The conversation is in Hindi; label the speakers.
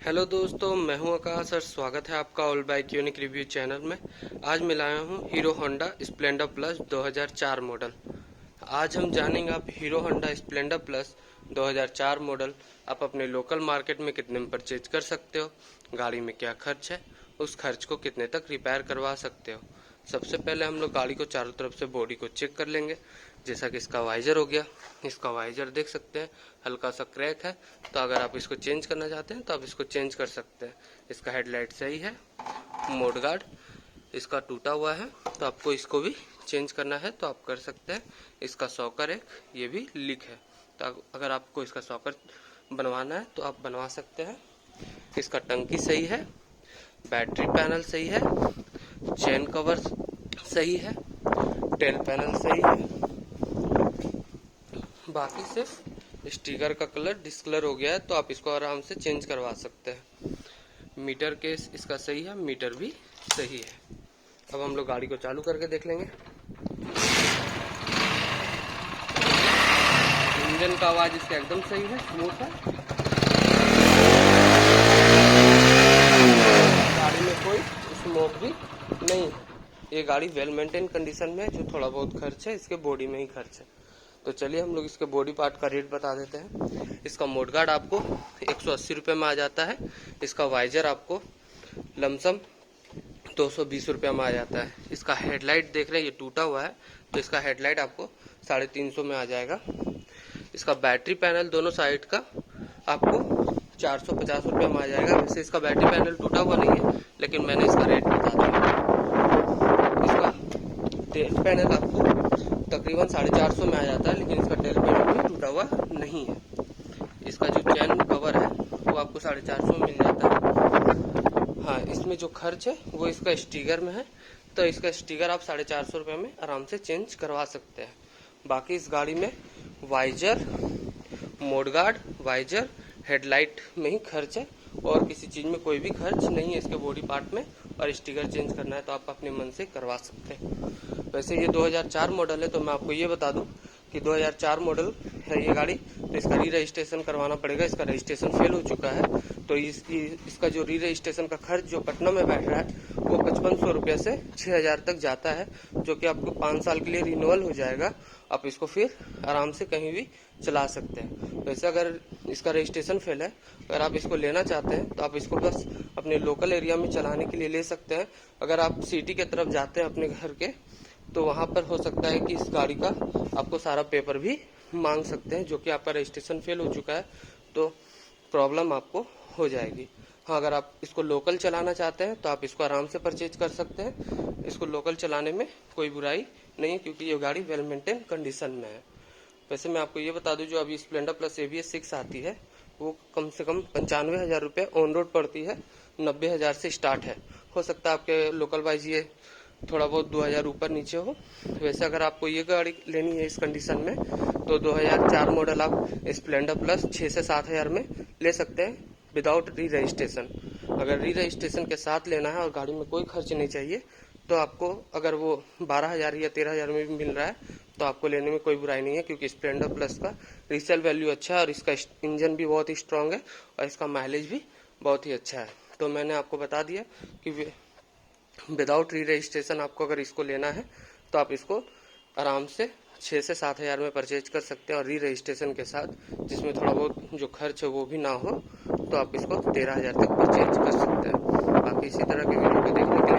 Speaker 1: हेलो दोस्तों, मैं हूं आकाश और स्वागत है आपका all bike unique review channel में। आज मैं लाया हूं hero Honda Splendor plus 2004 model. आज हम जानेंगे आप hero Honda Splendor plus 2004 model आप अपने लोकल मार्केट में कितने में परचेज कर सकते हो, गाड़ी में क्या खर्च है, उस खर्च को कितने तक रिपेयर करवा सकते हो। सबसे पहले हम लोग गाड़ी को चारों तरफ से बॉडी को चेक कर लेंगे। जैसा कि इसका वाइजर हो गया, इसका वाइजर देख सकते हैं हल्का सा क्रैक है, तो अगर आप इसको चेंज करना चाहते हैं तो आप इसको चेंज कर सकते हैं। इसका हेडलाइट सही है। मोड गार्ड इसका टूटा हुआ है, तो आपको इसको भी चेंज करना है तो आप कर सकते हैं। इसका सॉकर एक ये भी लीक है, तो अगर आपको इसका सॉकर बनवाना है तो आप बनवा सकते हैं। इसका टंकी सही है, बैटरी पैनल सही है, चेन कवर सही है, टेल पैनल सही है। बाकी सिर्फ स्टिकर का कलर डिस्कलर हो गया है, तो आप इसको आराम से चेंज करवा सकते हैं। मीटर केस इसका सही है, मीटर भी सही है। अब हम लोग गाड़ी को चालू करके देख लेंगे। इंजन का आवाज इसका एकदम सही है, स्मूथ है। गाड़ी में कोई स्मोक भी नहीं है। ये गाड़ी वेल मेंटेन कंडीशन में है। जो थोड़ा बहुत खर्च है इसके बॉडी में ही खर्च है। तो चलिए हम लोग इसके बॉडी पार्ट का रेट बता देते हैं। इसका मोड गार्ड आपको 180 रुपये में आ जाता है। इसका वाइजर आपको लमसम 220 रुपये में आ जाता है। इसका हेडलाइट देख रहे हैं ये टूटा हुआ है, तो इसका हेडलाइट आपको 350 में आ जाएगा। इसका बैटरी पैनल दोनों साइड का आपको 450 रुपये में आ जाएगा। वैसे इसका बैटरी पैनल टूटा हुआ नहीं है, लेकिन मैंने इसका रेट बता दिया। इसका टेल पैनल आपको तकरीबन 450 में आ जाता है, लेकिन इसका टेल पैनल भी टूटा हुआ नहीं है। इसका जो चैन कवर है वो आपको 450 में मिल जाता है। हाँ, इसमें जो खर्च है वो इसका स्टिकर में है, तो इसका स्टिकर आप 450 रुपये में आराम से चेंज करवा सकते हैं। बाकी इस गाड़ी में visor, mudguard, visor, headlight में ही खर्च है और किसी चीज़ में कोई भी खर्च नहीं है इसके बॉडी पार्ट में। और स्टिकर चेंज करना है तो आप अपने मन से करवा सकते हैं। वैसे ये 2004 मॉडल है, तो मैं आपको ये बता दूं कि 2004 मॉडल है ये गाड़ी, तो इसका री रजिस्ट्रेशन करवाना पड़ेगा। इसका रजिस्ट्रेशन फेल हो चुका है, तो इसका जो री रजिस्ट्रेशन का खर्च जो पटना में बैठ रहा है वो 5500 रुपये से 6000 तक जाता है, जो कि आपको 5 साल के लिए रिन्यूअल हो जाएगा। आप इसको फिर आराम से कहीं भी चला सकते हैं। वैसे अगर इसका रजिस्ट्रेशन फेल है, अगर आप इसको लेना चाहते हैं तो आप इसको बस अपने लोकल एरिया में चलाने के लिए ले सकते हैं। अगर आप सिटी के तरफ जाते हैं अपने घर के, तो वहाँ पर हो सकता है कि इस गाड़ी का आपको सारा पेपर भी मांग सकते हैं, जो कि आपका रजिस्ट्रेशन फेल हो चुका है, तो प्रॉब्लम आपको हो जाएगी। हाँ, अगर आप इसको लोकल चलाना चाहते हैं तो आप इसको आराम से परचेज कर सकते हैं। इसको लोकल चलाने में कोई बुराई नहीं है, क्योंकि ये गाड़ी वेल मेंटेन कंडीशन में है। वैसे मैं आपको ये बता दूं, जो अभी स्प्लेंडर प्लस ABS 6 आती है वो कम से कम 95,000 रुपये ऑन रोड पड़ती है, 90,000 से स्टार्ट है। हो सकता है आपके लोकल वाइज ये थोड़ा बहुत 2000 ऊपर नीचे हो। वैसे अगर आपको ये गाड़ी लेनी है इस कंडीशन में, तो 2004 मॉडल आप स्प्लेंडर प्लस 6 से 7,000 में ले सकते हैं विदाउट री रजिस्ट्रेशन। अगर री रजिस्ट्रेशन के साथ लेना है और गाड़ी में कोई खर्च नहीं चाहिए, तो आपको अगर वो 12,000 या 13,000 में भी मिल रहा है तो आपको लेने में कोई बुराई नहीं है, क्योंकि स्प्लेंडर प्लस का रीसेल वैल्यू अच्छा है और इसका इंजन भी बहुत ही स्ट्रांग है और इसका माइलेज भी बहुत ही अच्छा है। तो मैंने आपको बता दिया कि विदाउट री रजिस्ट्रेशन आपको अगर इसको लेना है तो आप इसको आराम से 6 से 7,000 में परचेज कर सकते हैं, और री रजिस्ट्रेशन के साथ जिसमें थोड़ा बहुत जो खर्च है वो भी ना हो, तो आप इसको 13,000 तक परचेज कर सकते हैं। बाकी इसी तरह के वीडियो को देखने के